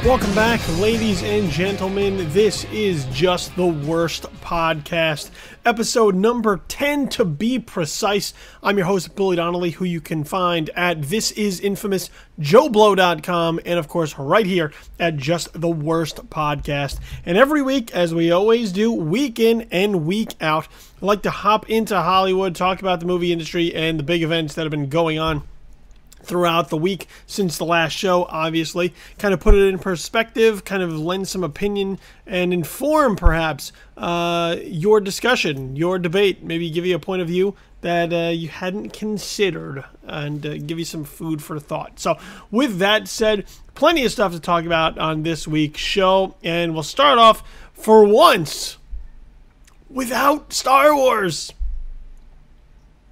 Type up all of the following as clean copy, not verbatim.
Welcome back, ladies and gentlemen. This is Just the Worst Podcast, episode number 10 to be precise. I'm your host, Billy Donnelly, who you can find at thisisinfamousjoeblow.com and, of course, right here at Just the Worst Podcast. And every week, as we always do, week in and week out, I like to hop into Hollywood, talk about the movie industry and the big events that have been going on throughout the week since the last show, obviously. Kind of put it in perspective, kind of lend some opinion, and inform, perhaps, your discussion, your debate. Maybe give you a point of view that you hadn't considered, and give you some food for thought. So, with that said, plenty of stuff to talk about on this week's show, and we'll start off, for once, without Star Wars.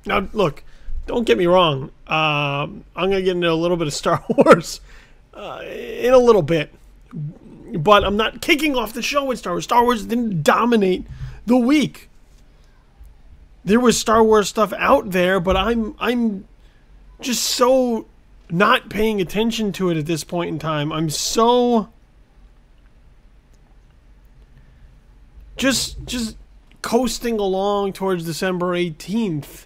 Now, look, don't get me wrong. I'm going to get into a little bit of Star Wars in a little bit. But I'm not kicking off the show with Star Wars. Star Wars didn't dominate the week. There was Star Wars stuff out there, but I'm just so not paying attention to it at this point in time. I'm so just coasting along towards December 18th.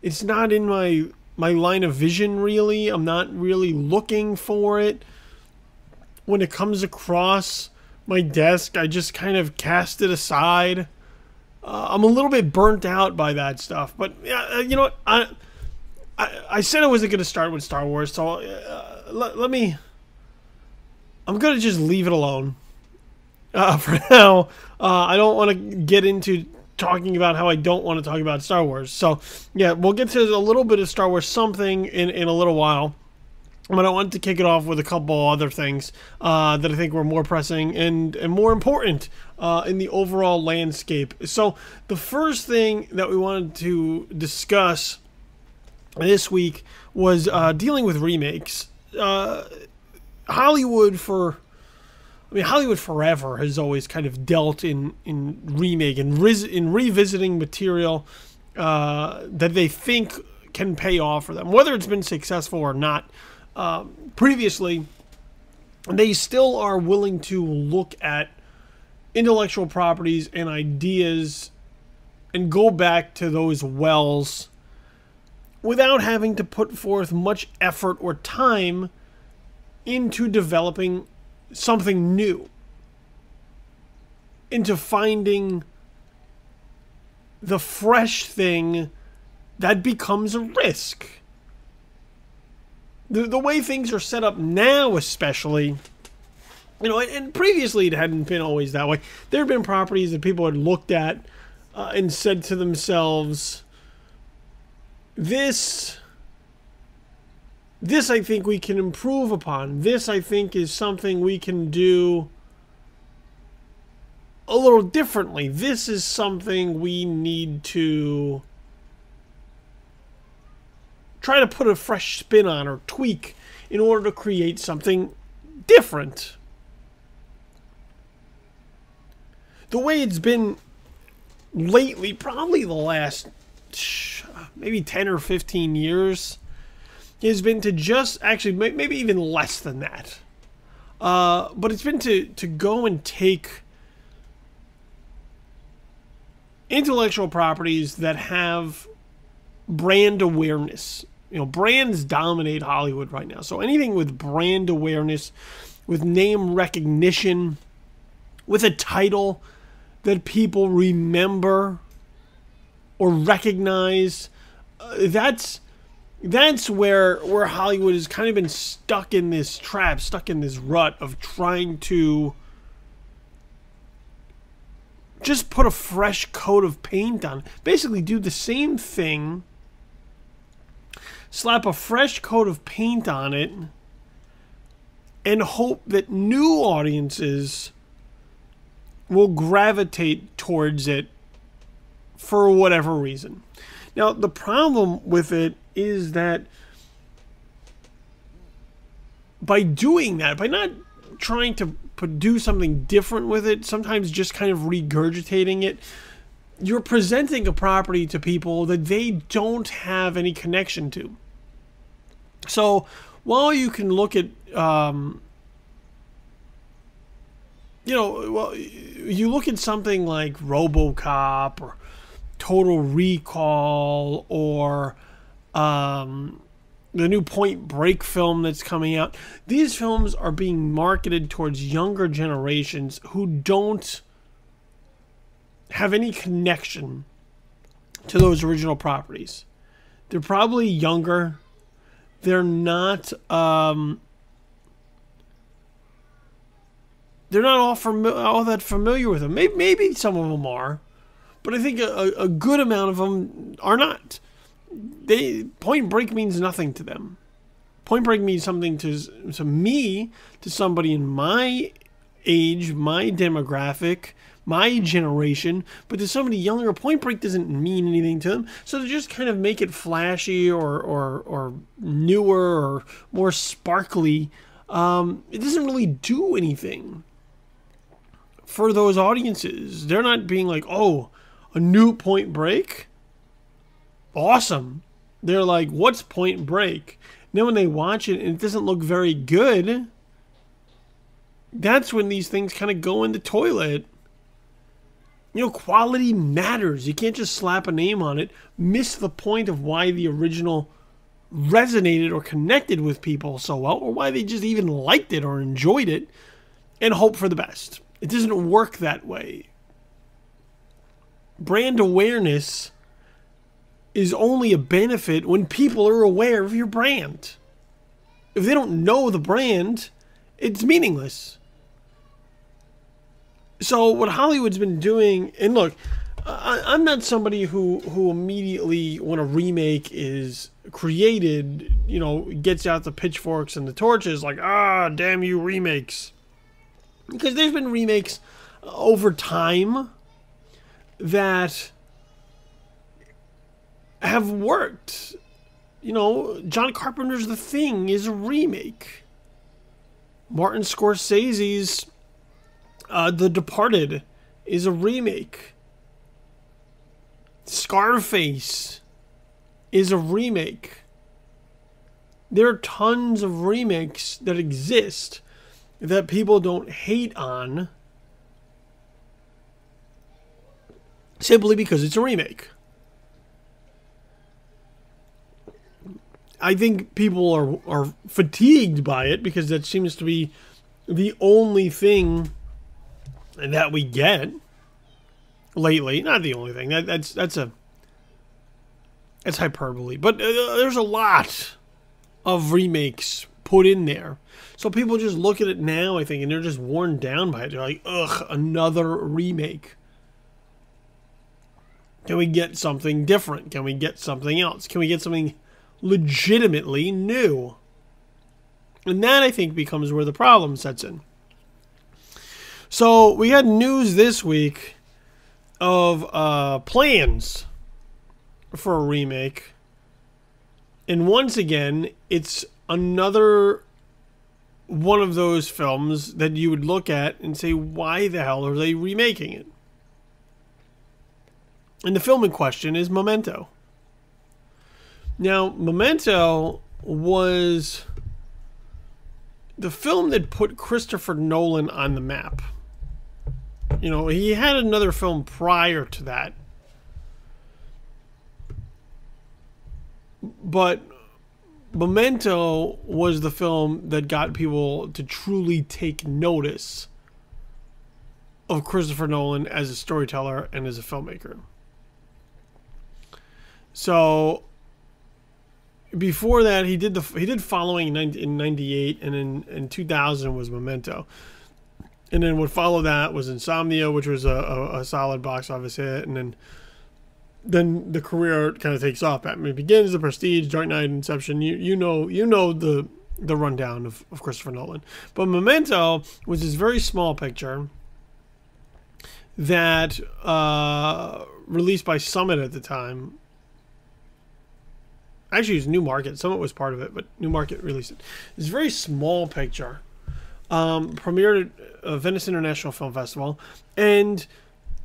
It's not in my line of vision, really. I'm not really looking for it. When it comes across my desk, I just kind of cast it aside. I'm a little bit burnt out by that stuff. But, you know what? I said I wasn't going to start with Star Wars, so let me... I'm going to just leave it alone for now. I don't want to get into talking about how I don't want to talk about Star Wars. So, yeah, we'll get to a little bit of Star Wars something in a little while. But I wanted to kick it off with a couple other things that I think were more pressing and more important in the overall landscape. So, the first thing that we wanted to discuss this week was dealing with remakes. Hollywood forever has always kind of dealt in remake and in revisiting material that they think can pay off for them, whether it's been successful or not. Previously, they still are willing to look at intellectual properties and ideas and go back to those wells without having to put forth much effort or time into developing something new, into finding the fresh thing that becomes a risk. The way things are set up now, especially, you know, and previously it hadn't been always that way. There have been properties that people had looked at and said to themselves, this I think we can improve upon. This, I think, is something we can do a little differently. This is something we need to try to put a fresh spin on or tweak in order to create something different. The way it's been lately, probably the last maybe 10 or 15 years, has been to just, actually, maybe even less than that. But it's been to go and take intellectual properties that have brand awareness. You know, brands dominate Hollywood right now. So anything with brand awareness, with name recognition, with a title that people remember or recognize, that's where Hollywood has kind of been stuck in this trap, stuck in this rut of trying to just put a fresh coat of paint on. Basically do the same thing, slap a fresh coat of paint on it, and hope that new audiences will gravitate towards it for whatever reason. Now, the problem with it is that by doing that, by not trying to do something different with it, sometimes just kind of regurgitating it, you're presenting a property to people that they don't have any connection to. So while you can look at, you look at something like RoboCop or Total Recall or the new Point Break film that's coming out. These films are being marketed towards younger generations who don't have any connection to those original properties. They're probably younger. They're not all that familiar with them. Maybe some of them are, but I think a good amount of them are not. Point Break means nothing to them. Point Break means something to me, to somebody in my age, my demographic, my generation, but to somebody younger, Point Break doesn't mean anything to them. So to just kind of make it flashy or newer or more sparkly, it doesn't really do anything for those audiences. They're not being like, oh, a new Point Break? Awesome. They're like, what's Point Break? And then when they watch it and it doesn't look very good, that's when these things kind of go in the toilet. Quality matters. You can't just slap a name on it, miss the point of why the original resonated or connected with people so well, or why they just even liked it or enjoyed it, and hope for the best. It doesn't work that way. Brand awareness is only a benefit when people are aware of your brand. If they don't know the brand, it's meaningless. So what Hollywood's been doing, and look, I'm not somebody who immediately, when a remake is created, gets out the pitchforks and the torches like, damn you remakes. Because there's been remakes over time that have worked. John Carpenter's The Thing is a remake. Martin Scorsese's The Departed is a remake. Scarface is a remake. There are tons of remakes that exist that people don't hate on simply because it's a remake. I think people are fatigued by it because that seems to be the only thing that we get lately. Not the only thing. That's hyperbole. But there's a lot of remakes put in there. So people just look at it now, I think, and they're just worn down by it. They're like, ugh, another remake. Can we get something different? Can we get something else? Can we get something legitimately new? And that, I think, becomes where the problem sets in. So we had news this week of plans for a remake. And once again, it's another one of those films that you would look at and say, why the hell are they remaking it? And the film in question is Memento. Now, Memento was the film that put Christopher Nolan on the map. He had another film prior to that. But Memento was the film that got people to truly take notice of Christopher Nolan as a storyteller and as a filmmaker. So before that, he did Following in 98, and in 2000 was Memento. And then what followed that was Insomnia, which was a solid box office hit, and then the career kind of takes off. Batman Begins, The Prestige, Dark Knight, Inception. You know the rundown of Christopher Nolan. But Memento was this very small picture that released by Summit at the time. Actually, it was New Market. Summit was part of it, but New Market released it. It's a very small picture premiered at Venice International Film Festival, and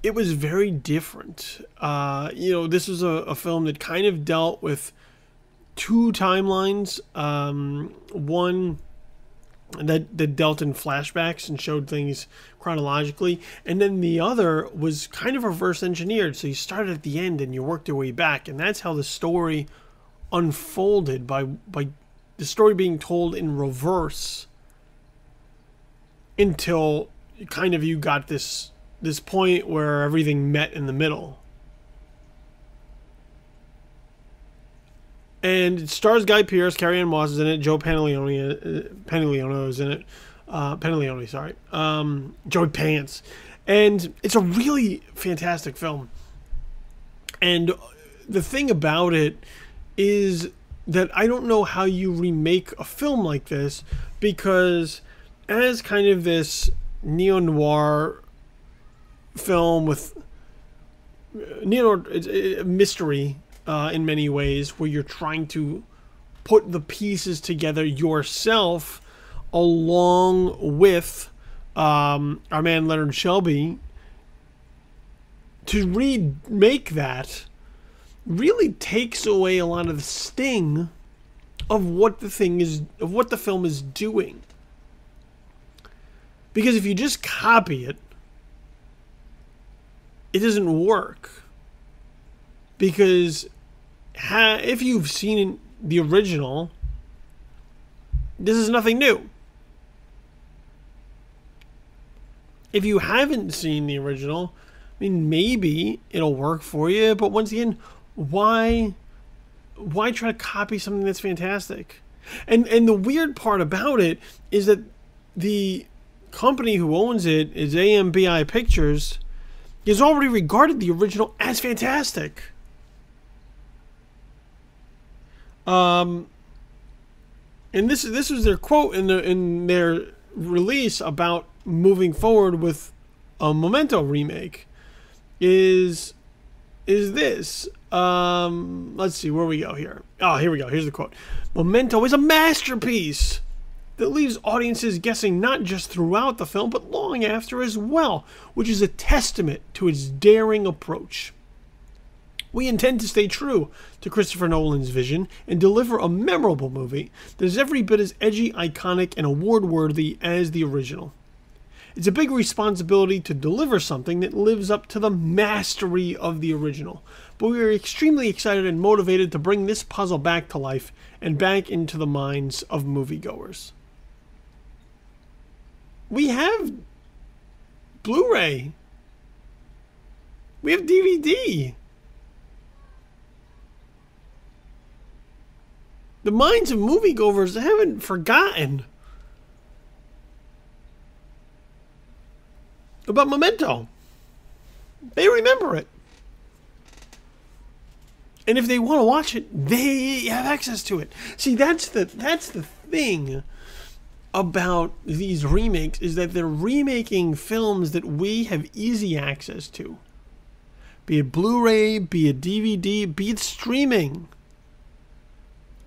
it was very different. This was a film that kind of dealt with two timelines. One that dealt in flashbacks and showed things chronologically, and then the other was kind of reverse engineered. So you started at the end and you worked your way back, and that's how the story unfolded by the story being told in reverse until kind of you got this point where everything met in the middle. And it stars Guy Pearce, Carrie Ann Moss is in it, Joe Pantoliano is in it, Joey Pants, and it's a really fantastic film. And the thing about it is that I don't know how you remake a film like this, because as kind of this neo-noir film with mystery in many ways, where you're trying to put the pieces together yourself along with our man Leonard Shelby, to remake that really takes away a lot of the sting of what the film is doing. Because if you just copy it, it doesn't work. Because if you've seen the original, this is nothing new. If you haven't seen the original, I mean, maybe it'll work for you, but once again, why try to copy something that's fantastic? And the weird part about it is that the company who owns it is AMBI Pictures, has already regarded the original as fantastic. And this was their quote in their release about moving forward with a Memento remake. Is this? Let's see where we go here. Oh, here we go. Here's the quote. Memento is a masterpiece that leaves audiences guessing not just throughout the film, but long after as well, which is a testament to its daring approach. We intend to stay true to Christopher Nolan's vision and deliver a memorable movie that is every bit as edgy, iconic, and award-worthy as the original. It's a big responsibility to deliver something that lives up to the mastery of the original, but we are extremely excited and motivated to bring this puzzle back to life and back into the minds of moviegoers. We have Blu-ray. We have DVD. The minds of moviegoers haven't forgotten about Memento. They remember it. And if they want to watch it, they have access to it. See, that's the thing about these remakes, is that they're remaking films that we have easy access to. Be it Blu-ray, be it DVD, be it streaming.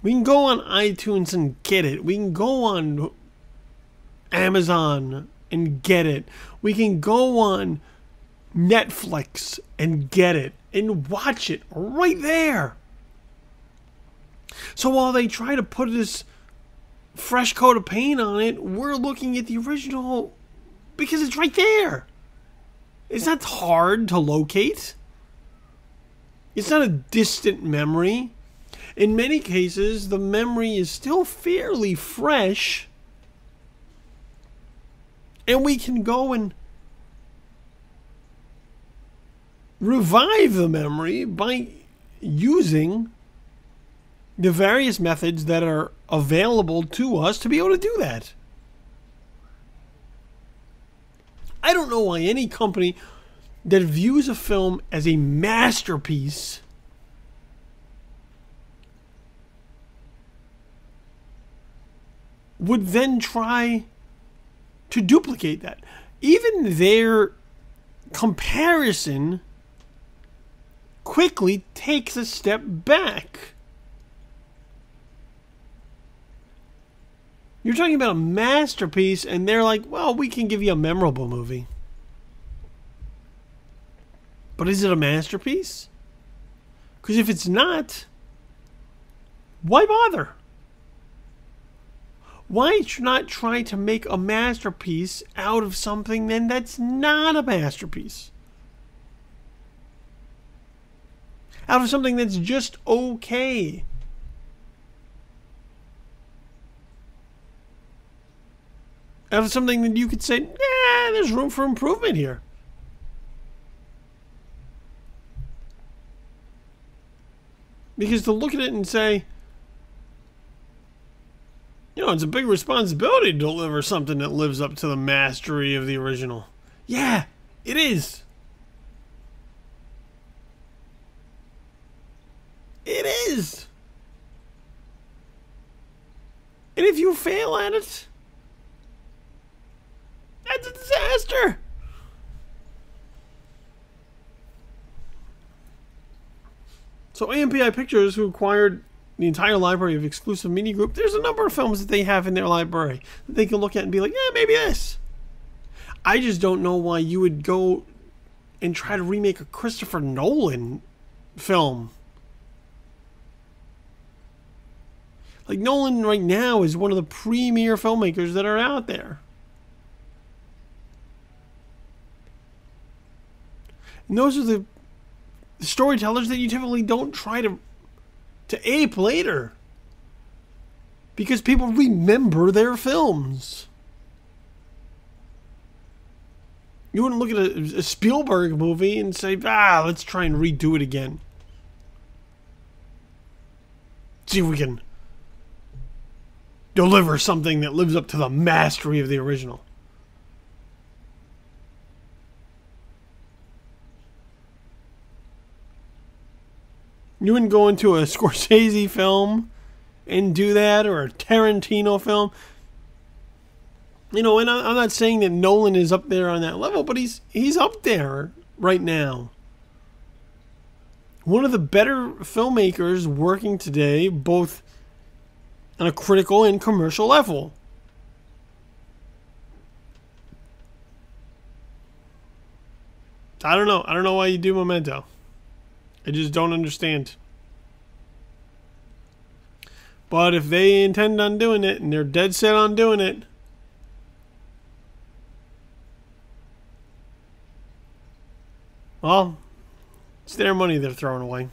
We can go on iTunes and get it. We can go on Amazon and get it. We can go on Netflix and get it and watch it right there. So while they try to put this fresh coat of paint on it, we're looking at the original because it's right there. It's not hard to locate. It's not a distant memory. In many cases, the memory is still fairly fresh, and we can go and revive the memory by using the various methods that are available to us to be able to do that. I don't know why any company that views a film as a masterpiece would then try to duplicate that. Even their comparison quickly takes a step back. You're talking about a masterpiece, and they're like, well, we can give you a memorable movie. But is it a masterpiece? Because if it's not, why bother? Why not try to make a masterpiece out of something then that's not a masterpiece? Out of something that's just okay. Out of something that you could say, yeah, there's room for improvement here. Because to look at it and say, you know, it's a big responsibility to deliver something that lives up to the mastery of the original. Yeah, it is. It is. And if you fail at it, that's a disaster. So AMPI Pictures, who acquired the entire library of Exclusive Media Group, there's a number of films that they have in their library that they can look at and be like, yeah, maybe this. I just don't know why you would go and try to remake a Christopher Nolan film. Like, Nolan right now is one of the premier filmmakers that are out there. And those are the storytellers that you typically don't try to ape later. Because people remember their films. You wouldn't look at a Spielberg movie and say, let's try and redo it again. See if we can deliver something that lives up to the mastery of the original. You wouldn't go into a Scorsese film and do that, or a Tarantino film. You know, and I'm not saying that Nolan is up there on that level, but he's up there right now. One of the better filmmakers working today, both on a critical and commercial level. I don't know. I don't know why you do Memento. I just don't understand. But if they intend on doing it, and they're dead set on doing it, well, it's their money they're throwing away.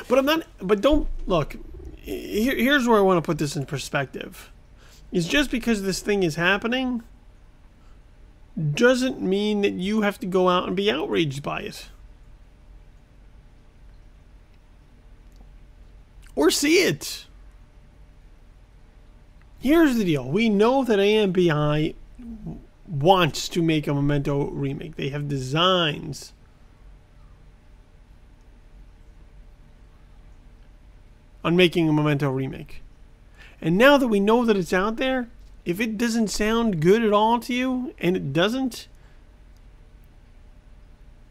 But don't, look, here's where I want to put this in perspective. Is just because this thing is happening doesn't mean that you have to go out and be outraged by it. Or see it. Here's the deal. We know that AMPI wants to make a Memento remake. They have designs on making a Memento remake. And now that we know that it's out there, if it doesn't sound good at all to you, and it doesn't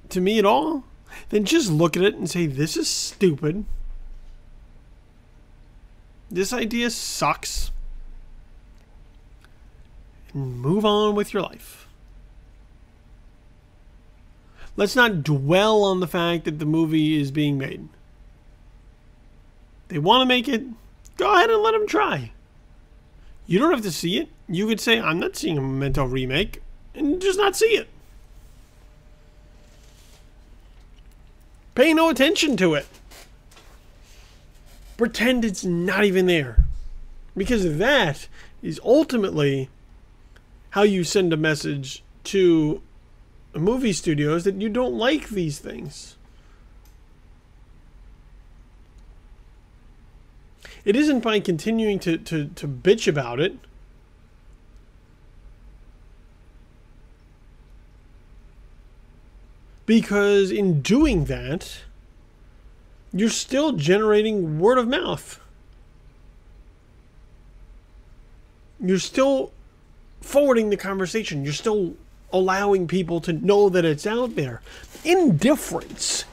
to me at all, then just look at it and say, this is stupid. This idea sucks. And move on with your life. Let's not dwell on the fact that the movie is being made. They want to make it, go ahead and let them try. You don't have to see it. You could say, I'm not seeing a Memento remake, and just not see it. Pay no attention to it. Pretend it's not even there. Because that is ultimately how you send a message to movie studios that you don't like these things. It isn't by continuing to bitch about it. Because in doing that, you're still generating word of mouth. You're still forwarding the conversation. You're still allowing people to know that it's out there. Indifference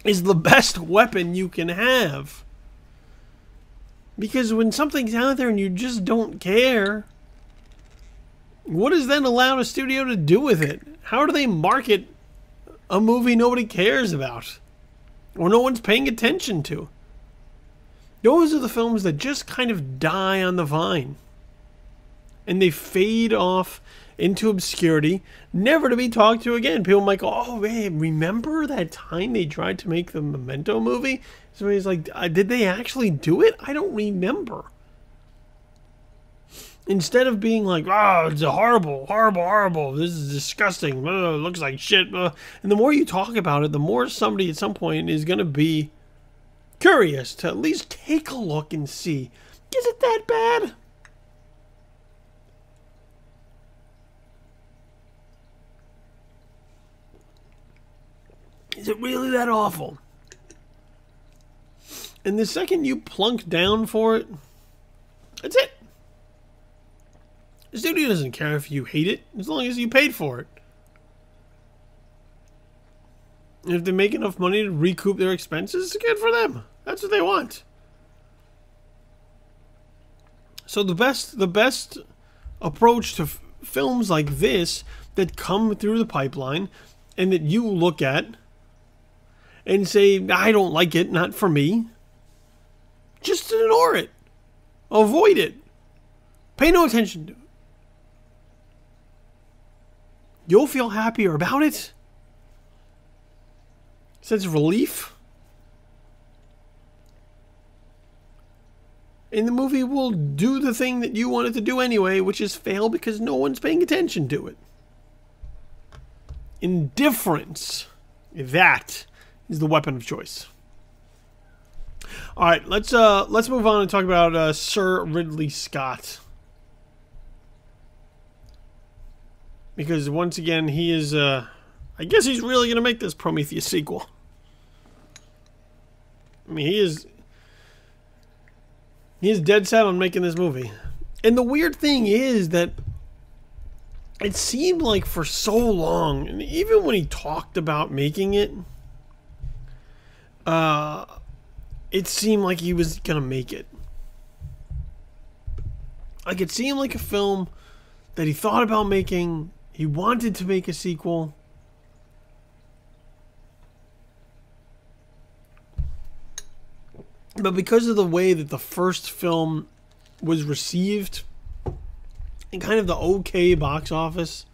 is the best weapon you can have. Because when something's out there and you just don't care, what does then allow a studio to do with it? How do they market a movie nobody cares about or no one's paying attention to? Those are the films that just kind of die on the vine. And they fade off into obscurity, never to be talked to again. People might go, oh, man, remember that time they tried to make the Memento movie? Somebody's like, did they actually do it? I don't remember. Instead of being like, oh, it's horrible, horrible, horrible. This is disgusting. It looks like shit. And the more you talk about it, the more somebody at some point is going to be curious to at least take a look and see, is it that bad? Is it really that awful? And the second you plunk down for it, that's it. The studio doesn't care if you hate it, as long as you paid for it. And if they make enough money to recoup their expenses, good for them. That's what they want. So the best approach to films like this that come through the pipeline and that you look at and say, I don't like it, not for me, just ignore it. Avoid it. Pay no attention to it. You'll feel happier about it. Sense of relief. And the movie will do the thing that you want it to do anyway, which is fail because no one's paying attention to it. Indifference. That is the weapon of choice. All right, let's move on and talk about Sir Ridley Scott. Because once again, he is, I guess he's really going to make this Prometheus sequel. I mean, he is dead set on making this movie. And the weird thing is that it seemed like for so long, and even when he talked about making it, it seemed like he was going to make it. Like, it seemed like a film that he thought about making. He wanted to make a sequel. But because of the way that the first film was received and kind of the okay box office,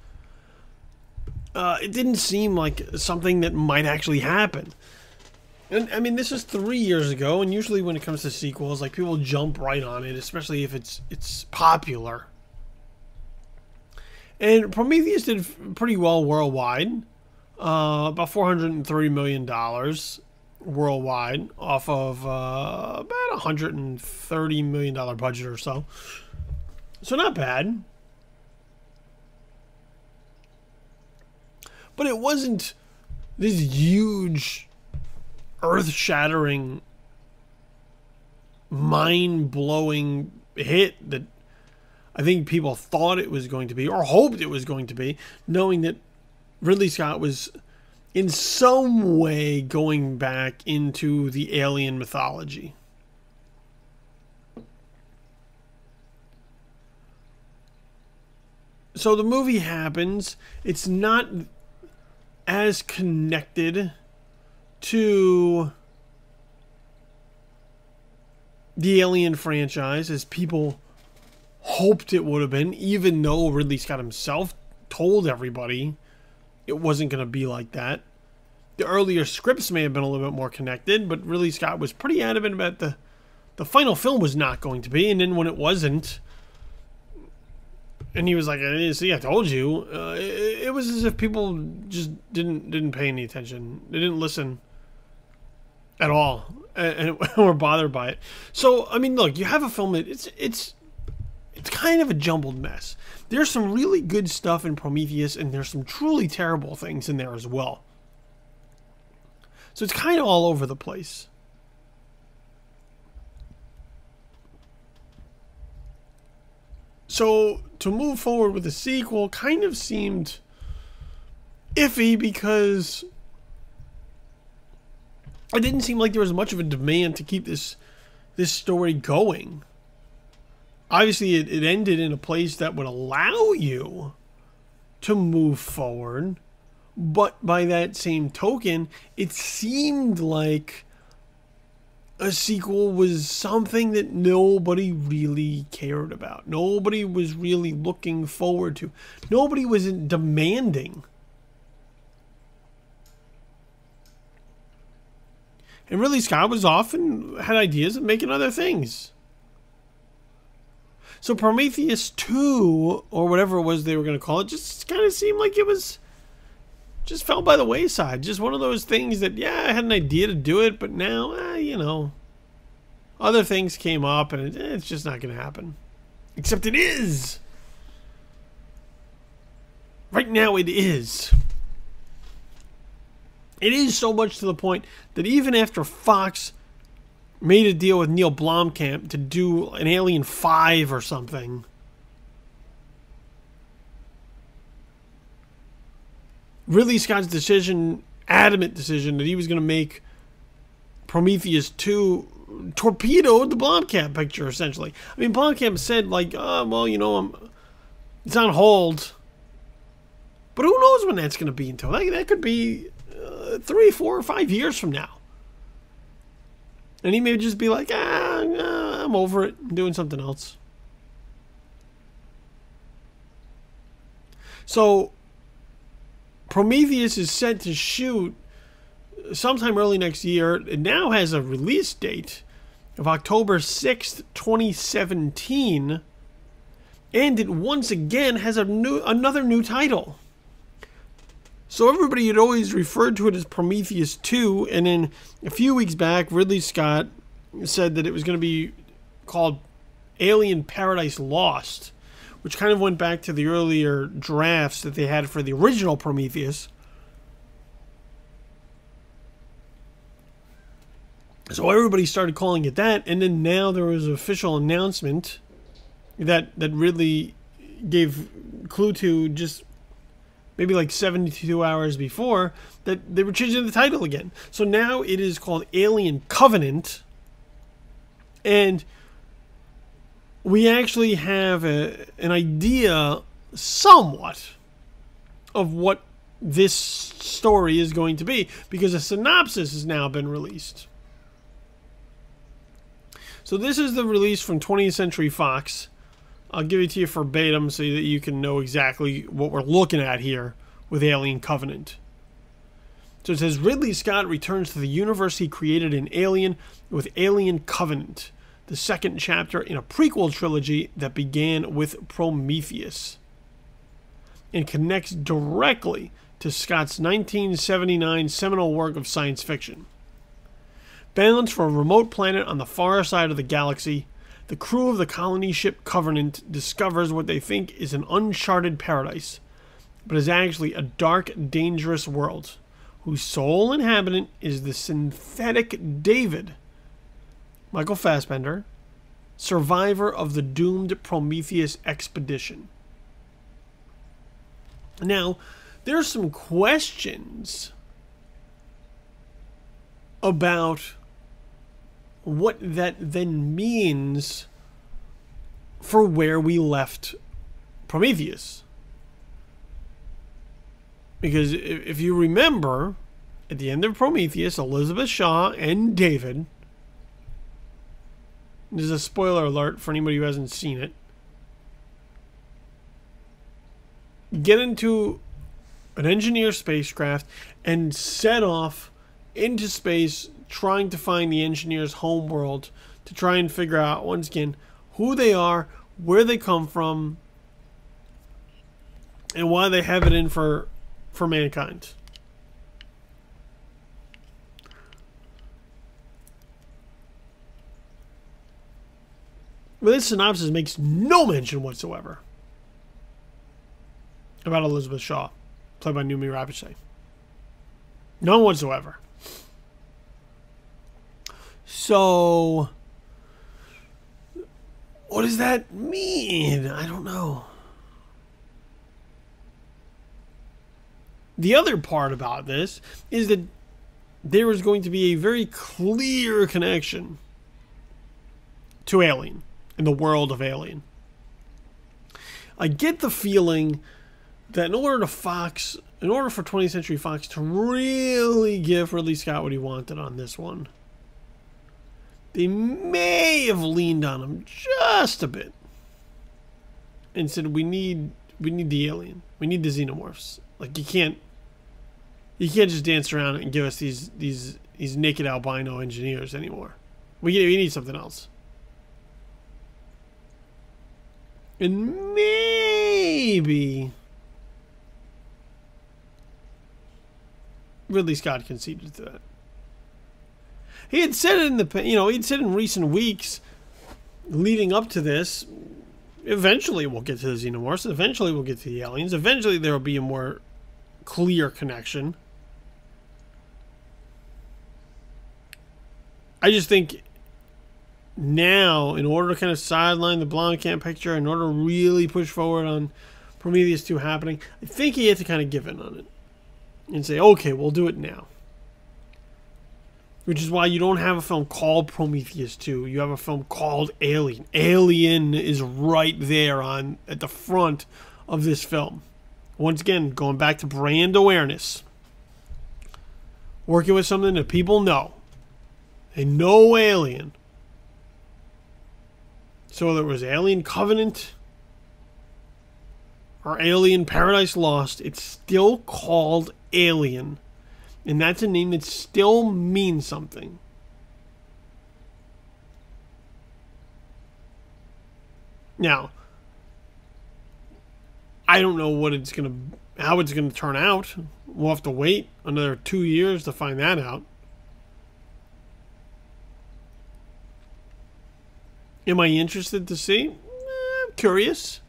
it didn't seem like something that might actually happen. And I mean, this is 3 years ago, and usually when it comes to sequels, like, people jump right on it, especially if it's popular. And Prometheus did pretty well worldwide, about $430 million worldwide, off of about $130 million budget or so. So not bad. But it wasn't this huge, earth-shattering, mind-blowing hit that I think people thought it was going to be, or hoped it was going to be, knowing that Ridley Scott was in some way going back into the alien mythology. So the movie happens. It's not as connected to the Alien franchise as people hoped it would have been, even though Ridley Scott himself told everybody it wasn't going to be like that. The earlier scripts may have been a little bit more connected, but Ridley Scott was pretty adamant about the final film was not going to be, and then when it wasn't, and he was like, see, I told you, it was as if people just didn't pay any attention. They didn't listen at all, and were bothered by it. So, I mean, look, you have a film that it's kind of a jumbled mess. There's some really good stuff in Prometheus, and there's some truly terrible things in there as well. So it's kind of all over the place. So to move forward with a sequel kind of seemed iffy because it didn't seem like there was much of a demand to keep this this story going. Obviously, it ended in a place that would allow you to move forward. But by that same token, it seemed like a sequel was something that nobody really cared about. Nobody was really looking forward to. Nobody was demanding. And Ridley Scott was off and had ideas of making other things. So Prometheus 2, or whatever it was they were going to call it, just kind of seemed like it was... just fell by the wayside. Just one of those things that, yeah, I had an idea to do it, but now, you know, other things came up, and it's just not going to happen. Except it is. Right now it is. It is so much to the point that even after Fox made a deal with Neil Blomkamp to do an Alien 5 or something, Ridley Scott's decision, adamant decision, that he was going to make Prometheus 2 torpedoed the Blomkamp picture, essentially. I mean, Blomkamp said, like, well, you know, it's on hold. But who knows when that's going to be until? That could be 3, 4, or 5 years from now. And he may just be like, I'm over it. I'm doing something else. So Prometheus is set to shoot sometime early next year. It now has a release date of October 6th, 2017. And it once again has another new title. So everybody had always referred to it as Prometheus 2. And then a few weeks back, Ridley Scott said that it was going to be called Alien Paradise Lost, which kind of went back to the earlier drafts that they had for the original Prometheus. So everybody started calling it that, and then now there was an official announcement that Ridley gave clue to just maybe like 72 hours before, that they were changing the title again. So now it is called Alien Covenant, and we actually have an idea, somewhat, of what this story is going to be, because a synopsis has now been released. So this is the release from 20th Century Fox. I'll give it to you verbatim so that you can know exactly what we're looking at here with Alien Covenant. So it says, Ridley Scott returns to the universe he created in Alien with Alien Covenant, the second chapter in a prequel trilogy that began with Prometheus, and connects directly to Scott's 1979 seminal work of science fiction. Bound for a remote planet on the far side of the galaxy, the crew of the colony ship Covenant discovers what they think is an uncharted paradise, but is actually a dark, dangerous world, whose sole inhabitant is the synthetic David, Michael Fassbender, survivor of the doomed Prometheus expedition. Now, there's some questions about what that then means for where we left Prometheus. Because if you remember, at the end of Prometheus, Elizabeth Shaw and David, this is a spoiler alert for anybody who hasn't seen it, get into an engineer spacecraft and set off into space, trying to find the engineer's homeworld, to try and figure out, once again, who they are, where they come from, and why they have it in for mankind. But this synopsis makes no mention whatsoever about Elizabeth Shaw, played by Noomi Rapace. None whatsoever. So, what does that mean? I don't know. The other part about this is that there is going to be a very clear connection to Alien, in the world of Alien. I get the feeling that in order for 20th Century Fox to really give Ridley Scott what he wanted on this one, they may have leaned on him just a bit and said, we need the alien, we need the xenomorphs. Like, you can't just dance around and give us these naked albino engineers anymore. We need something else. And maybe Ridley Scott conceded to that. He had said it he'd said in recent weeks leading up to this, eventually we'll get to the xenomorphs, eventually we'll get to the aliens, eventually there will be a more clear connection. I just think now, in order to kind of sideline the Blomkamp picture, in order to really push forward on Prometheus 2 happening, I think he had to kind of give in on it and say, okay, we'll do it now. Which is why you don't have a film called Prometheus 2. You have a film called Alien. Alien is right there at the front of this film. Once again, going back to brand awareness. Working with something that people know. They know Alien. So whether it was Alien Covenant or Alien Paradise Lost, it's still called Alien. And that's a name that still means something. Now, I don't know how it's gonna turn out. We'll have to wait another 2 years to find that out. Am I interested to see? I'm curious.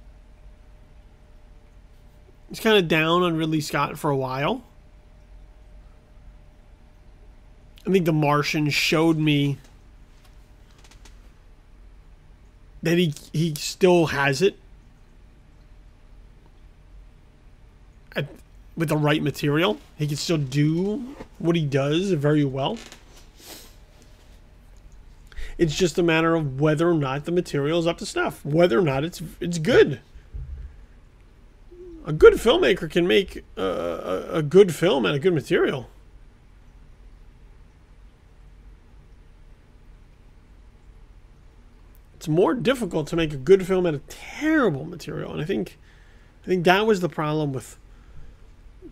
It's kind of down on Ridley Scott for a while. I think The Martian showed me that he still has it with the right material. He can still do what he does very well. It's just a matter of whether or not the material is up to snuff, whether or not it's good. A good filmmaker can make a good film out of good material. It's more difficult to make a good film out of terrible material, and I think that was the problem with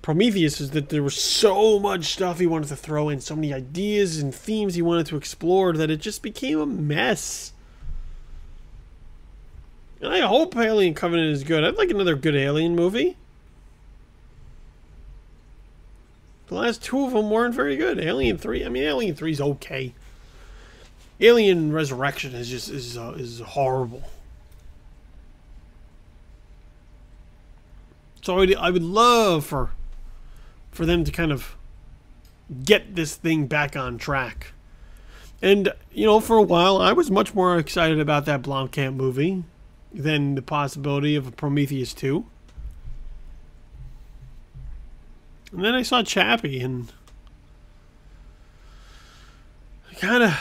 Prometheus, is that there was so much stuff he wanted to throw in, so many ideas and themes he wanted to explore, that it just became a mess. And I hope Alien Covenant is good. I'd like another good Alien movie. The last two of them weren't very good. Alien 3, I mean, Alien 3 is okay. Alien Resurrection is horrible. So I would love for them to kind of get this thing back on track. And, for a while, I was much more excited about that Blomkamp movie than the possibility of a Prometheus 2. And then I saw Chappie, and I kind of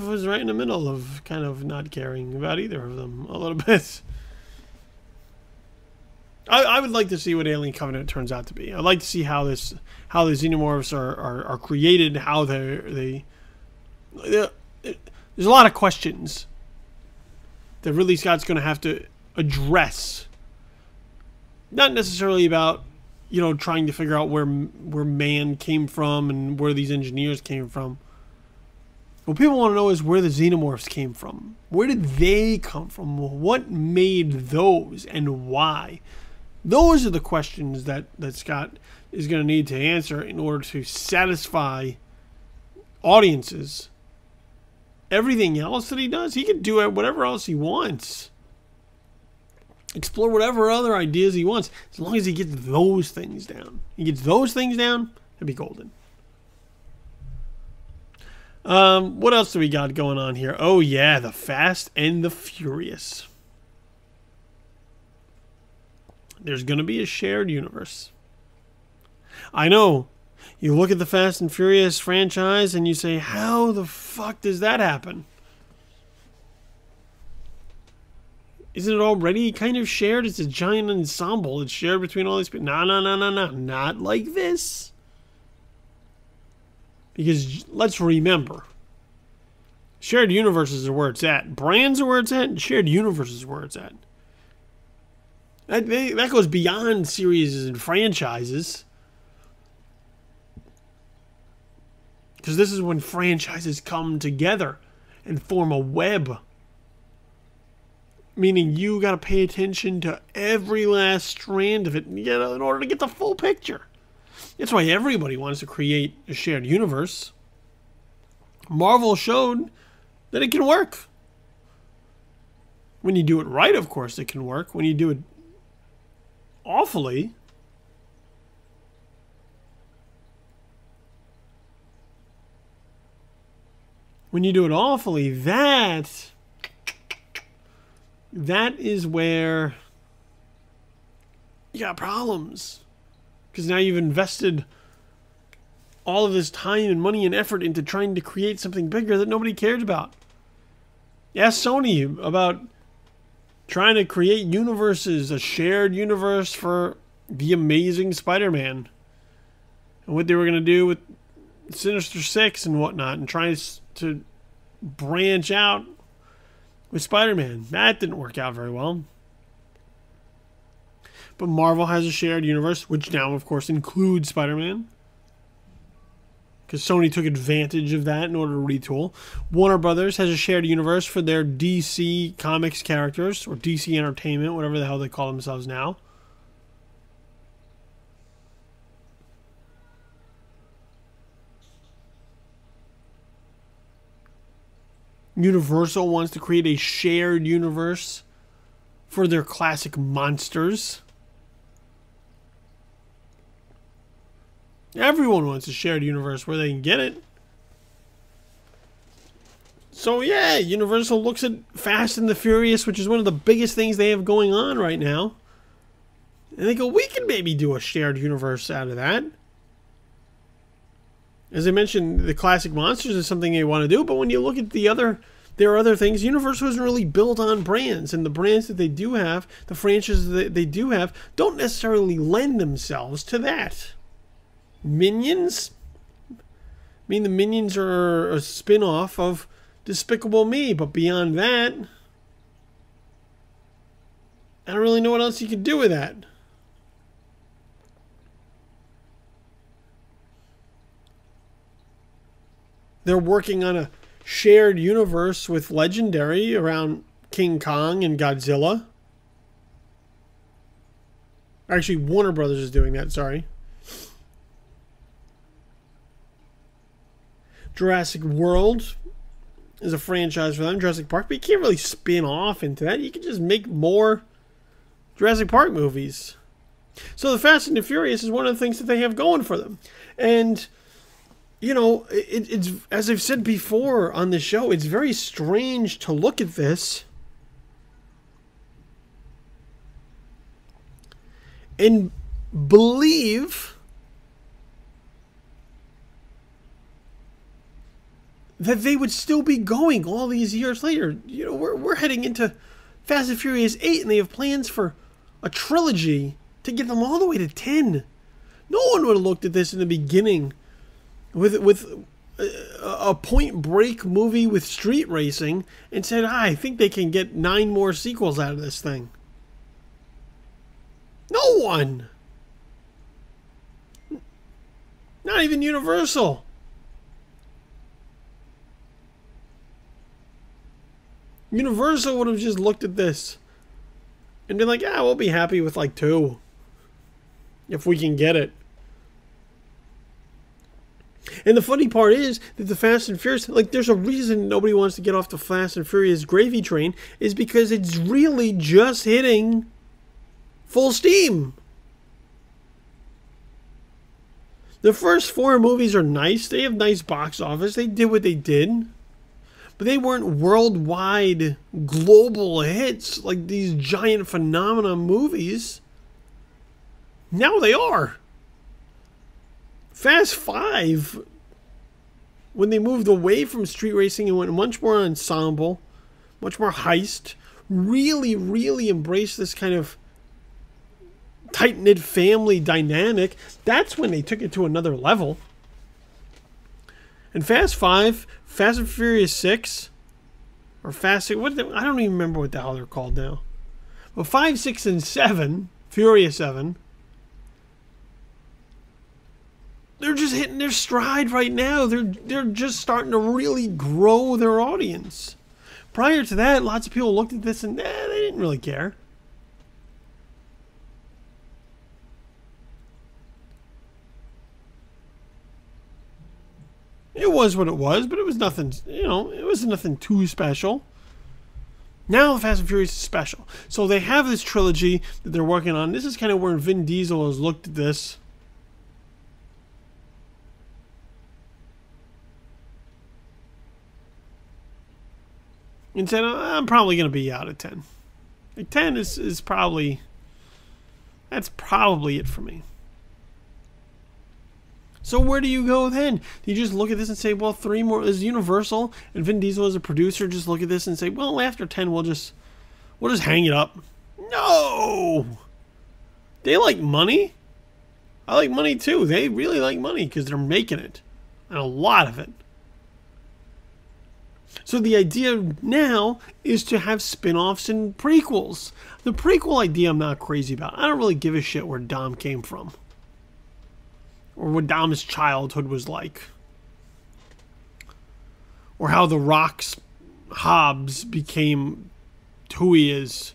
was right in the middle of kind of not caring about either of them a little bit. I would like to see what Alien Covenant turns out to be. I'd like to see how the xenomorphs are created, how there's a lot of questions that Ridley Scott's going to have to address. Not necessarily about, trying to figure out where man came from and where these engineers came from. What people want to know is where the xenomorphs came from. Where did they come from? What made those and why? Those are the questions that Scott is going to need to answer in order to satisfy audiences. Everything else that he does, he can do whatever else he wants. Explore whatever other ideas he wants, as long as he gets those things down. He gets those things down, he'll be golden. What else do we got going on here? Oh yeah, the Fast and the Furious. There's going to be a shared universe. I know You look at the Fast and Furious franchise and you say, how the fuck does that happen? Isn't it already kind of shared? It's a giant ensemble. It's shared between all these people. No. Not like this. Because let's remember, shared universes are where it's at. Brands are where it's at, and shared universes are where it's at. That goes beyond series and franchises. Because this is when franchises come together and form a web. Meaning you got to pay attention to every last strand of it in order to get the full picture. That's why everybody wants to create a shared universe. Marvel showed that it can work. When you do it right, of course, it can work. When you do it awfully, that is where you got problems. Because now you've invested all of this time and money and effort into trying to create something bigger that nobody cares about. Ask Sony about trying to create universes, a shared universe for the Amazing Spider-Man. And what they were going to do with Sinister Six and whatnot, and trying to branch out with Spider-Man. That didn't work out very well. But Marvel has a shared universe, which now, of course, includes Spider-Man. Because Sony took advantage of that in order to retool. Warner Brothers has a shared universe for their DC Comics characters, or DC Entertainment, whatever the hell they call themselves now. Universal wants to create a shared universe for their classic monsters. Everyone wants a shared universe where they can get it. So yeah, Universal looks at Fast and the Furious, which is one of the biggest things they have going on right now. And they go, we can maybe do a shared universe out of that. As I mentioned, the classic monsters is something they want to do, but when you look at there are other things. Universal isn't really built on brands, and the brands that they do have, the franchises that they do have, don't necessarily lend themselves to that. Minions? I mean, the Minions are a spin-off of Despicable Me, but beyond that, I don't really know what else you could do with that. They're working on a shared universe with Legendary around King Kong and Godzilla. Actually, Warner Brothers is doing that, sorry. Jurassic World is a franchise for them, Jurassic Park, but you can't really spin off into that. You can just make more Jurassic Park movies. So the Fast and the Furious is one of the things that they have going for them. And, you know, it's, as I've said before on the show, it's very strange to look at this and believe that they would still be going all these years later. You know, we're heading into Fast and Furious 8, and they have plans for a trilogy to get them all the way to 10. No one would have looked at this in the beginning with a Point Break movie with street racing and said, I think they can get 9 more sequels out of this thing. No one. Not even Universal. Universal would have just looked at this and been like, yeah, we'll be happy with like 2 if we can get it. And the funny part is that the Fast and Furious, like, there's a reason nobody wants to get off the Fast and Furious gravy train, is because it's really just hitting full steam. The first 4 movies are nice. They have nice box office. They did what they did. But they weren't worldwide, global hits like these giant phenomenon movies. Now they are. Fast 5, when they moved away from street racing and went much more ensemble, much more heist, really, really embraced this kind of tight-knit family dynamic, that's when they took it to another level. And Fast 5, Fast and Furious 6, or Fast 6, I don't even remember what the hell they're called now. Well, 5, 6, and 7, Furious 7, they're just hitting their stride right now. They're just starting to really grow their audience. Prior to that, lots of people looked at this and they didn't really care. It was what it was, but it was nothing, you know, it was nothing too special. Now the Fast and Furious is special. So they have this trilogy that they're working on. This is kind of where Vin Diesel has looked at this. And said, I'm probably going to be out at 10. Like 10 is probably, that's probably it for me. So where do you go then? Do you just look at this and say, well, 3 more is Universal, and Vin Diesel as a producer just look at this and say, well, after 10 we'll just hang it up? No! They like money. I like money too. They really like money because they're making it. And a lot of it. So the idea now is to have spin-offs and prequels. The prequel idea I'm not crazy about. I don't really give a shit where Dom came from. Or what Dom's childhood was like. Or how The Rock's Hobbs became who he is.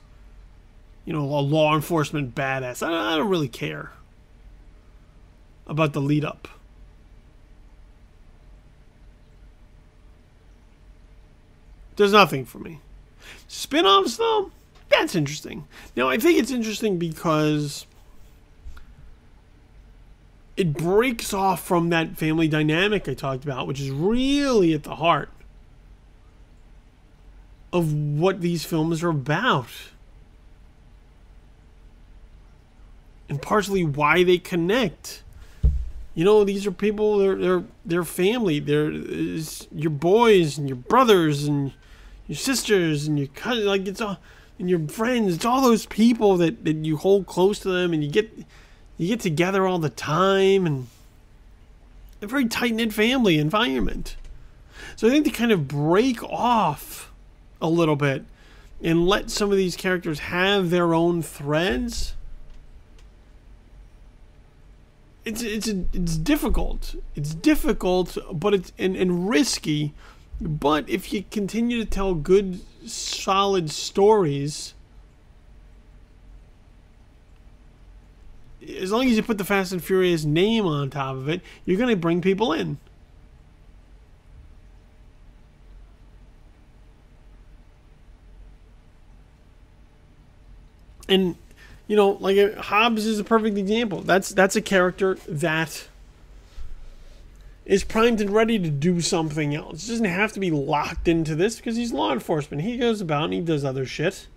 You know, a law enforcement badass. I don't really care about the lead up. There's nothing for me. Spin-offs, though, that's interesting. Now, I think it's interesting because it breaks off from that family dynamic I talked about, which is really at the heart of what these films are about. And partially why they connect. You know, these are people, they're family. They're your boys and your brothers and your sisters and your cousins, like it's all, and your friends. It's all those people that you hold close to them, and you get together all the time, and a very tight-knit family environment. So I think to kind of break off a little bit and let some of these characters have their own threads. It's difficult. It's difficult, but it's and risky. But if you continue to tell good, solid stories, as long as you put the Fast and Furious name on top of it, you're going to bring people in. And, you know, like Hobbs is a perfect example. That's a character that is primed and ready to do something else. He doesn't have to be locked into this because he's law enforcement. He goes about and he does other shit.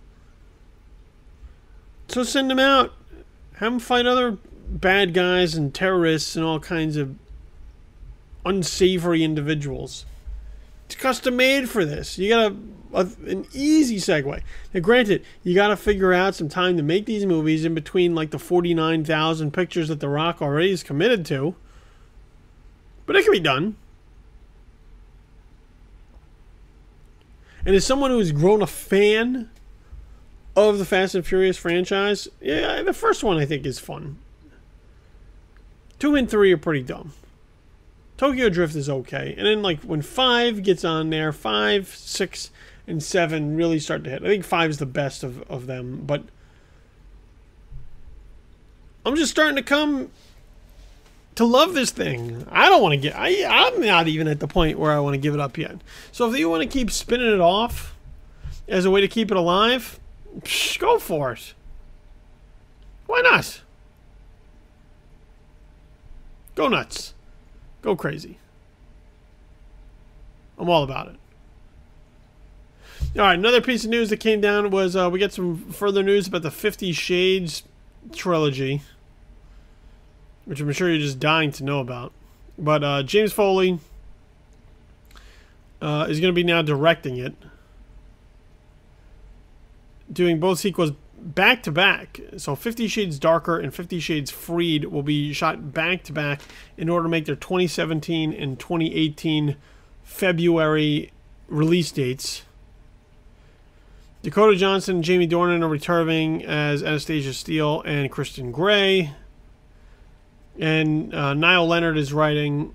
So send him out. Have him fight other bad guys and terrorists and all kinds of unsavory individuals. It's custom made for this. You got an easy segue. Now, granted, you got to figure out some time to make these movies in between like the 49,000 pictures that The Rock already is committed to. But it can be done. And as someone who's grown a fan of the Fast and Furious franchise, yeah, the first one I think is fun. 2 and 3 are pretty dumb. Tokyo Drift is okay. And then like when 5 gets on there, 5, 6, and 7 really start to hit. I think 5 is the best of them. But I'm just starting to come to love this thing. I don't want to get... I'm not even at the point where I want to give it up yet. So if you want to keep spinning it off as a way to keep it alive, go for it. Why not? Go nuts. Go crazy. I'm all about it. Alright, another piece of news that came down was we got some further news about the 50 Shades trilogy, which I'm sure you're just dying to know about. But James Foley is going to be now directing it, doing both sequels back to back. So 50 Shades Darker and 50 Shades Freed will be shot back to back in order to make their 2017 and 2018 February release dates. Dakota Johnson and Jamie Dornan are returning as Anastasia Steele and Kristen Gray. And Niall Leonard is writing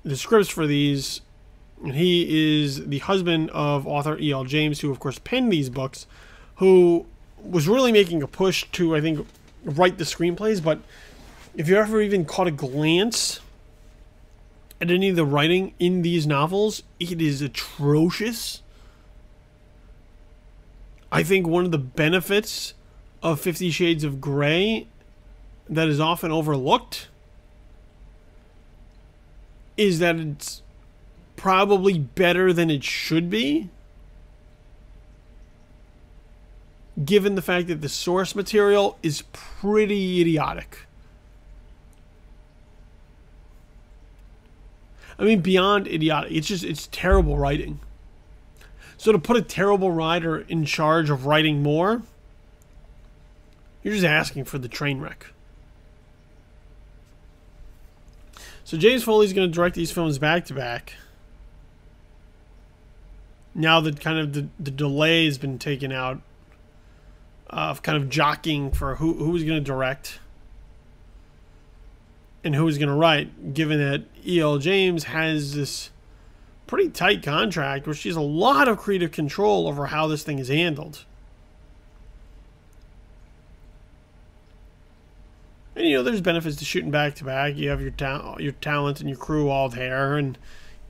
the scripts for these. And he is the husband of author E.L. James, who, of course, penned these books, who was really making a push to, I think, write the screenplays. But if you ever even caught a glance at any of the writing in these novels, it is atrocious. I think one of the benefits of 50 Shades of Grey that is often overlooked is that it's probably better than it should be, given the fact that the source material is pretty idiotic. I mean, beyond idiotic. It's terrible writing. So to put a terrible writer in charge of writing more, you're just asking for the train wreck. So James Foley's going to direct these films back to back. Now that kind of the delay has been taken out of kind of jockeying for who's going to direct and who's going to write, given that E.L. James has this pretty tight contract where she has a lot of creative control over how this thing is handled. And, you know, there's benefits to shooting back to back. You have your talent and your crew all there, and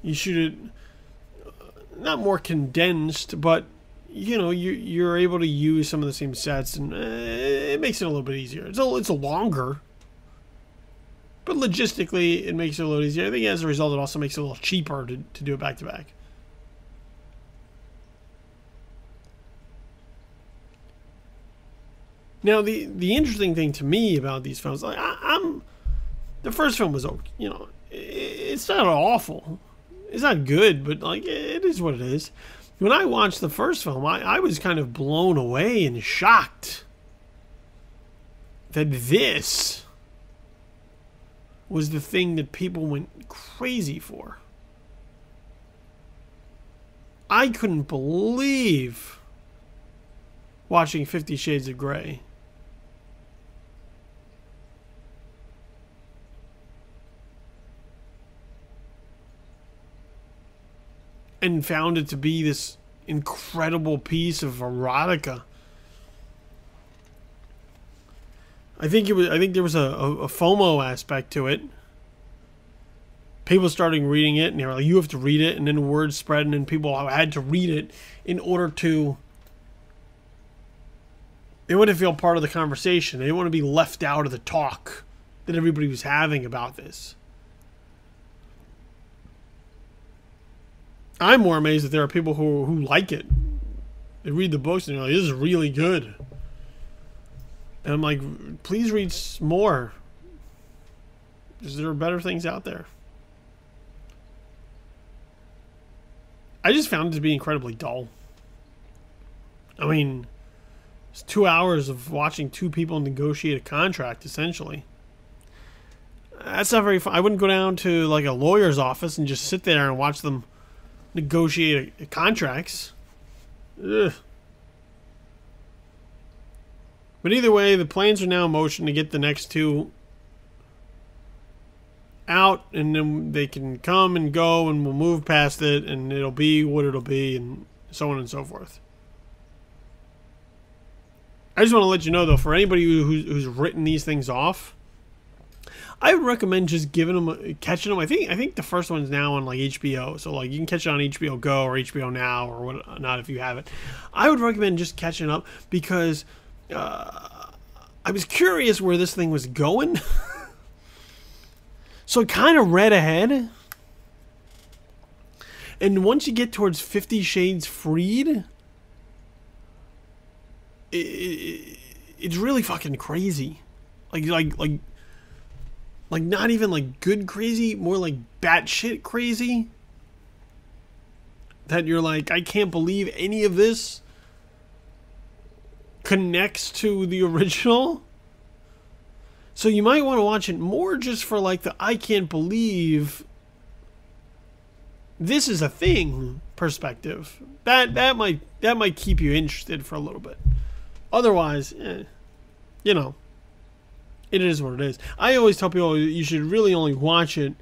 you shoot it not more condensed, but, you know, you're able to use some of the same sets, and it makes it a little bit easier. It's longer, but logistically, it makes it a little easier. I think as a result, it also makes it a little cheaper to do it back to back. Now, the interesting thing to me about these films, like the first film was, you know, it's not awful, it's not good, but like it is what it is. When I watched the first film, I was kind of blown away and shocked that this was the thing that people went crazy for. I couldn't believe watching 50 Shades of Grey. And found it to be this incredible piece of erotica. I think there was a FOMO aspect to it. People started reading it, and they were like, "You have to read it," and then word spread, and then people had to read it in order to. They want to feel part of the conversation. They want to be left out of the talk that everybody was having about this. I'm more amazed that there are people who like it. They read the books and they're like, "This is really good." And I'm like, please read more. Because there are better things out there. I just found it to be incredibly dull. I mean, it's 2 hours of watching two people negotiate a contract, essentially. That's not very fun. I wouldn't go down to like a lawyer's office and just sit there and watch them negotiate contracts. Ugh. But either way, the plans are now in motion to get the next two out, and then they can come and go, and we'll move past it, and it'll be what it'll be, and so on and so forth. I just want to let you know, though, for anybody who's written these things off, I would recommend just giving them, catching them. I think the first one's now on like HBO, so like you can catch it on HBO Go or HBO Now or whatnot if you have it. I would recommend just catching up because I was curious where this thing was going, so I kind of read ahead. And once you get towards 50 Shades Freed, it's really fucking crazy. Like Like, not even like good crazy, more like batshit crazy. That you're like, I can't believe any of this connects to the original. So you might want to watch it more just for like the I can't believe this is a thing perspective. That might keep you interested for a little bit. Otherwise, you know, it is what it is. I always tell people you should really only watch it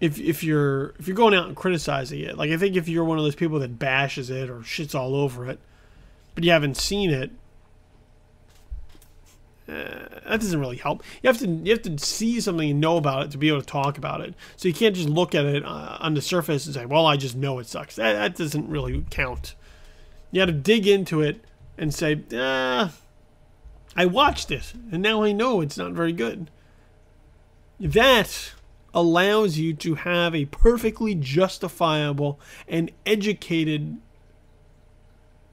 if you're going out and criticizing it. Like, I think if you're one of those people that bashes it or shits all over it, but you haven't seen it, that doesn't really help. You have to see something and know about it to be able to talk about it. So you can't just look at it on the surface and say, well, I just know it sucks. That doesn't really count. You got to dig into it and say, I watched it and now I know it's not very good. That allows you to have a perfectly justifiable and educated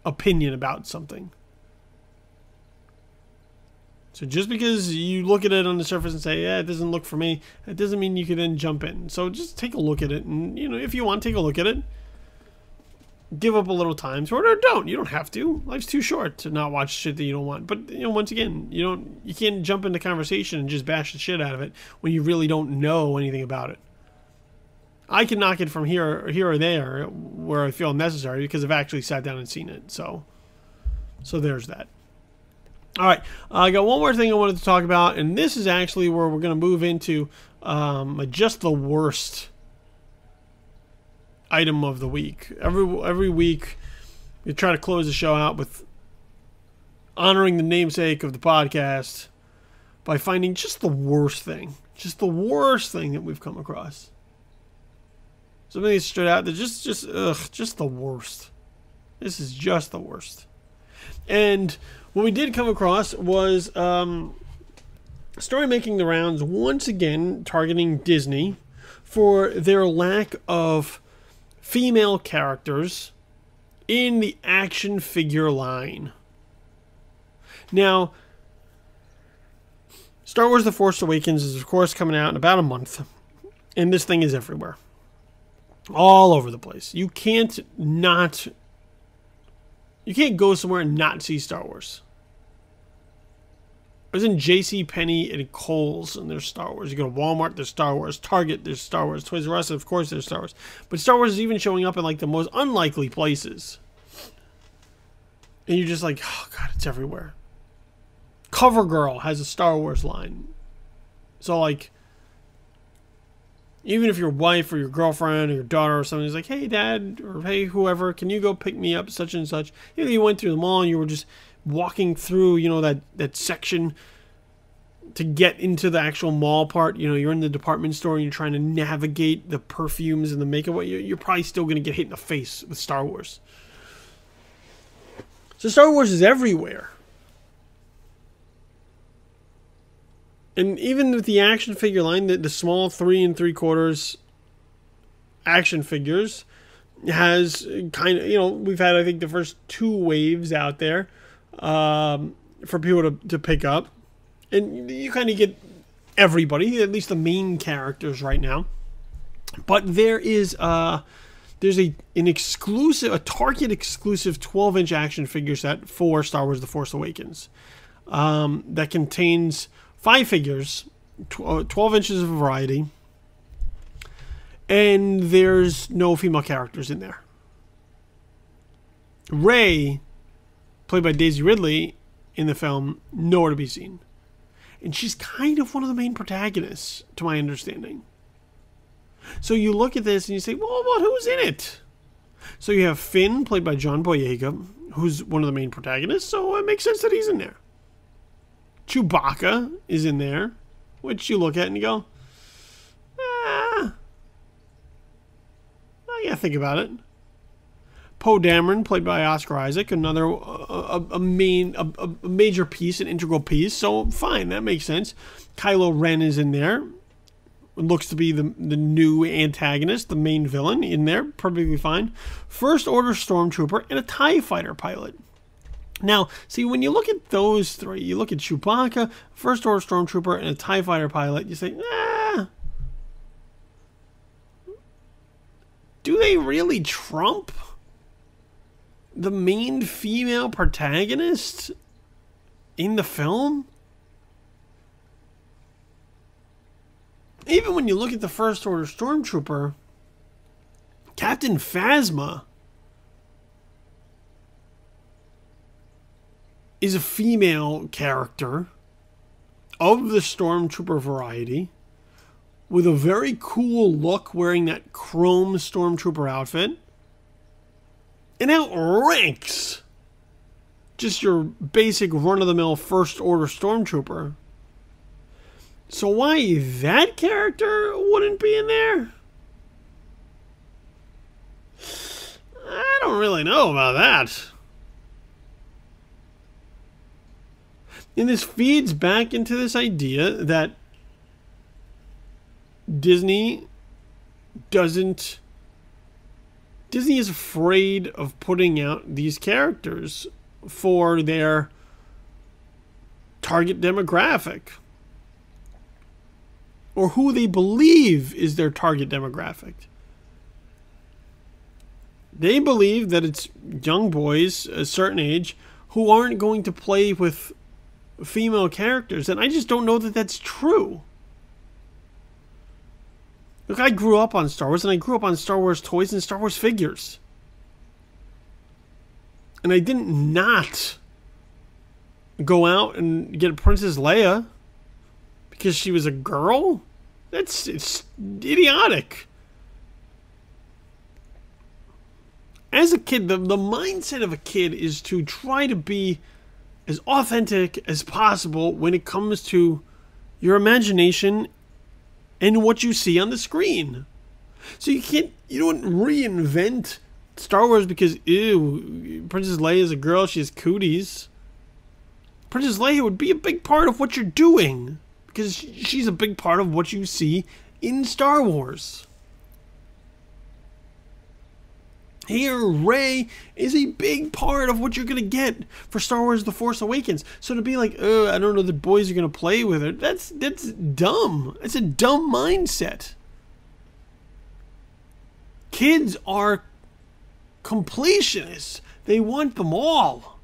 opinion about something. So just because you look at it on the surface and say, yeah, it doesn't look for me, that doesn't mean you can then jump in. So just take a look at it, and, you know, if you want, take a look at it. Give up a little time for it, or don't. You don't have to. Life's too short to not watch shit that you don't want. But, you know, once again, you can't jump into conversation and just bash the shit out of it when you really don't know anything about it. I can knock it from here or there where I feel necessary because I've actually sat down and seen it. So there's that. All right, I got one more thing I wanted to talk about, and this is actually where we're going to move into just the worst item of the week. Every week, we try to close the show out with honoring the namesake of the podcast by finding just the worst thing that we've come across. Something that stood out that just the worst. This is just the worst. And what we did come across was a story making the rounds once again targeting Disney for their lack of female characters in the action figure line. Now, Star Wars The Force Awakens is, of course, coming out in about a month, and this thing is everywhere. All over the place. You can't go somewhere and not see Star Wars. I was in JCPenney and Kohl's, and there's Star Wars. You go to Walmart, there's Star Wars. Target, there's Star Wars. Toys R Us, of course, there's Star Wars. But Star Wars is even showing up in, like, the most unlikely places. And you're just like, oh, God, it's everywhere. CoverGirl has a Star Wars line. So, like, even if your wife or your girlfriend or your daughter or something is like, hey, Dad, or hey, whoever, can you go pick me up such and such? You know, you went through the mall and you were just walking through, you know, that section to get into the actual mall part. You know, you're in the department store and you're trying to navigate the perfumes and the makeup. You're probably still going to get hit in the face with Star Wars. So Star Wars is everywhere. And even with the action figure line, the small 3 3/4 action figures has kind of, you know, we've had, I think, the first 2 waves out there for people to pick up. And you kind of get everybody, at least the main characters right now. But there is there's an exclusive, a Target exclusive 12-inch action figure set for Star Wars The Force Awakens that contains 5 figures, 12 inches of variety, and there's no female characters in there. Rey, played by Daisy Ridley in the film, nowhere to be seen. And she's kind of one of the main protagonists, to my understanding. So you look at this and you say, well, who's in it? So you have Finn, played by John Boyega, who's one of the main protagonists, so it makes sense that he's in there. Chewbacca is in there, which you look at and you go, I gotta think about it. Poe Dameron, played by Oscar Isaac, another a major piece, an integral piece, so fine, that makes sense. Kylo Ren is in there. It looks to be the new antagonist, the main villain in there, perfectly fine. First Order Stormtrooper and a TIE Fighter pilot. Now, see, when you look at those three, you look at Chewbacca, First Order Stormtrooper, and a TIE Fighter pilot, you say, do they really trump the main female protagonist in the film? Even when you look at the First Order Stormtrooper, Captain Phasma is a female character of the Stormtrooper variety with a very cool look, wearing that chrome Stormtrooper outfit, and outranks just your basic run-of-the-mill First Order Stormtrooper. So why that character wouldn't be in there? I don't really know about that. And this feeds back into this idea that Disney is afraid of putting out these characters for their target demographic, or who they believe is their target demographic. They believe that it's young boys a certain age who aren't going to play with female characters, and I just don't know that that's true. Look, I grew up on Star Wars, and I grew up on Star Wars toys and Star Wars figures. And I didn't not go out and get Princess Leia because she was a girl. It's idiotic. As a kid, the mindset of a kid is to try to be as authentic as possible when it comes to your imagination and what you see on the screen. So you don't reinvent Star Wars because, ew, Princess Leia is a girl, she has cooties. Princess Leia would be a big part of what you're doing, because she's a big part of what you see in Star Wars. Here, Rey is a big part of what you're going to get for Star Wars The Force Awakens. So to be like, I don't know, the boys are going to play with her, that's dumb. It's a dumb mindset. Kids are completionists. They want them all.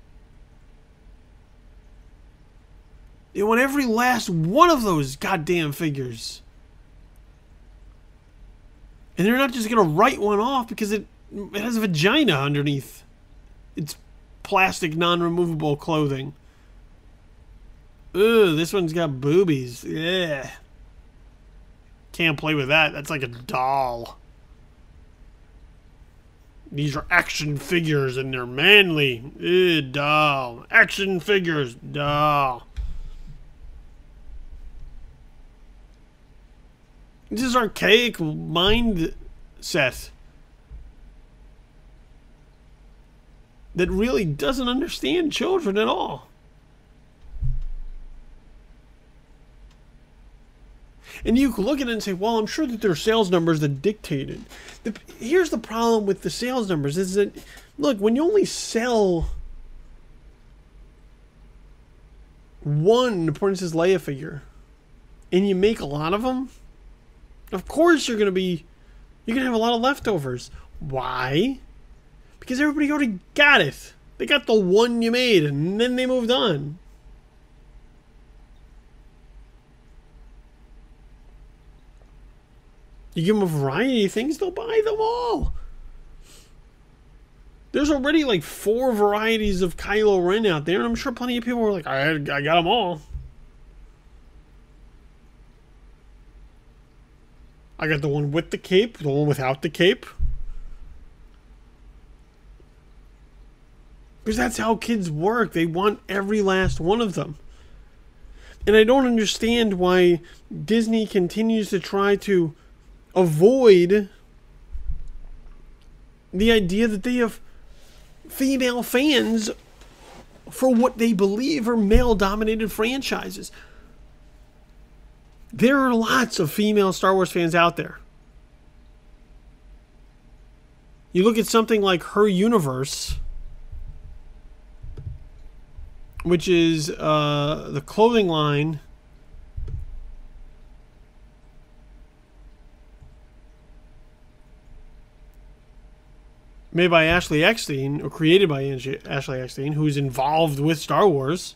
They want every last one of those goddamn figures. And they're not just going to write one off because it has a vagina underneath its plastic non-removable clothing. Ugh, this one's got boobies. Yeah. Can't play with that. That's like a doll. These are action figures and they're manly. Ugh, doll. Action figures. Doll. This is archaic mindset that really doesn't understand children at all. And you can look at it and say, well, I'm sure that there are sales numbers that dictate it. Here's the problem with the sales numbers is that, look, when you only sell one Princess Leia figure and you make a lot of them, of course you're going to have a lot of leftovers. Why? Because everybody already got it. They got the one you made and then they moved on. You give them a variety of things, they'll buy them all. There's already like 4 varieties of Kylo Ren out there, and I'm sure plenty of people were like, I got them all. I got the one with the cape, the one without the cape. Because that's how kids work. They want every last one of them. And I don't understand why Disney continues to try to avoid the idea that they have female fans for what they believe are male-dominated franchises. There are lots of female Star Wars fans out there. You look at something like Her Universe, which is the clothing line made by Ashley Eckstein, or created by Ashley Eckstein, who's involved with Star Wars.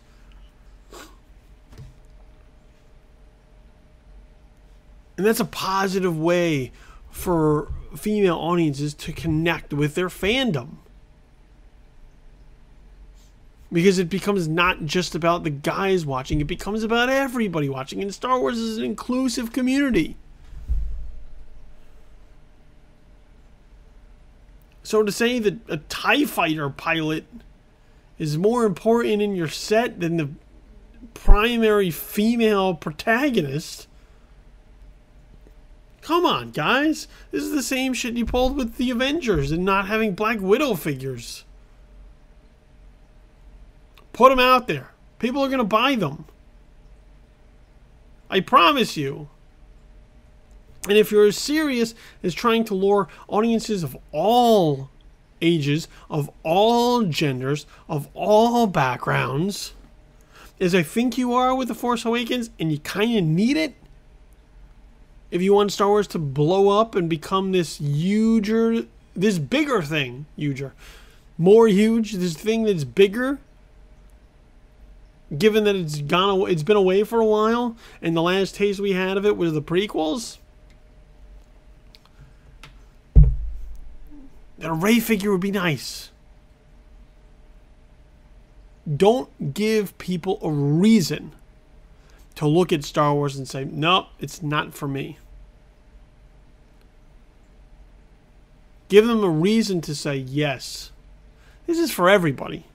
And that's a positive way for female audiences to connect with their fandom. Because it becomes not just about the guys watching, it becomes about everybody watching. And Star Wars is an inclusive community. So to say that a TIE fighter pilot is more important in your set than the primary female protagonist, come on, guys. This is the same shit you pulled with the Avengers and not having Black Widow figures. Put them out there. People are going to buy them. I promise you. And if you're as serious as trying to lure audiences of all ages, of all genders, of all backgrounds, as I think you are with The Force Awakens, and you kind of need it, if you want Star Wars to blow up and become this huger, this bigger thing, more huge, this thing that's bigger, given that it's been away for a while, and the last taste we had of it was the prequels, that a Rey figure would be nice. Don't give people a reason to look at Star Wars and say, nope, it's not for me. Give them a reason to say, yes, this is for everybody.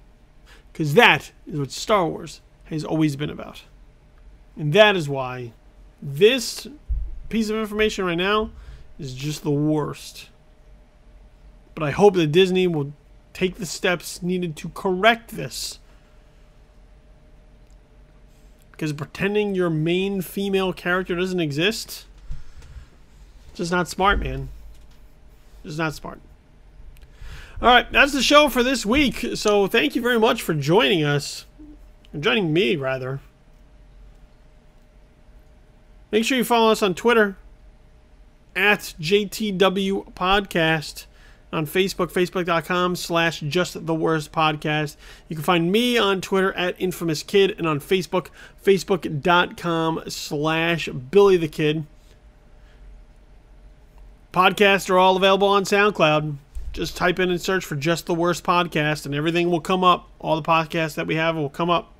Because that is what Star Wars has always been about. And that is why this piece of information right now is just the worst. But I hope that Disney will take the steps needed to correct this. Because pretending your main female character doesn't exist, just not smart, man. Just not smart. Alright, that's the show for this week. So thank you very much for joining us. Or joining me, rather. Make sure you follow us on Twitter at JTW Podcast. On Facebook, facebook.com/justtheworstpodcast. You can find me on Twitter at InfamousKid, and on Facebook, facebook.com/BillyTheKid. Podcasts are all available on SoundCloud. Just type in and search for Just the Worst Podcast, and everything will come up. All the podcasts that we have will come up.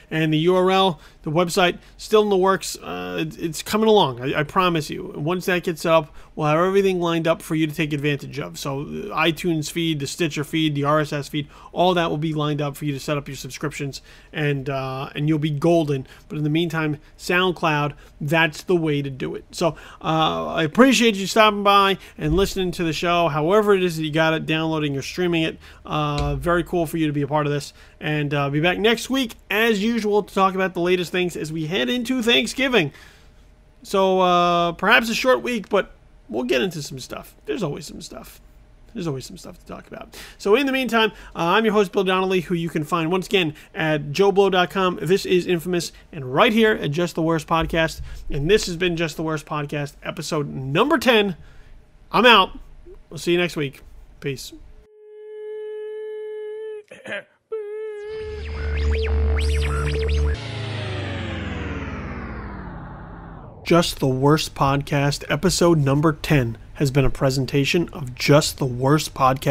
And the URL, the website, still in the works. It's coming along, I promise you. Once that gets up, we'll have everything lined up for you to take advantage of. So the iTunes feed, the Stitcher feed, the RSS feed, all that will be lined up for you to set up your subscriptions, and you'll be golden. But in the meantime, SoundCloud, that's the way to do it. So I appreciate you stopping by and listening to the show. However it is that you got it, downloading or streaming it. Very cool for you to be a part of this. And I'll be back next week, as usual, to talk about the latest things as we head into Thanksgiving. So perhaps a short week, but we'll get into some stuff. There's always some stuff. There's always some stuff to talk about. So in the meantime, I'm your host, Bill Donnelly, who you can find once again at joeblow.com. This is Infamous, and right here at Just the Worst Podcast. And this has been Just the Worst Podcast, episode number 10. I'm out. We'll see you next week. Peace. Just the Worst Podcast, episode number 10, has been a presentation of Just the Worst Podcast.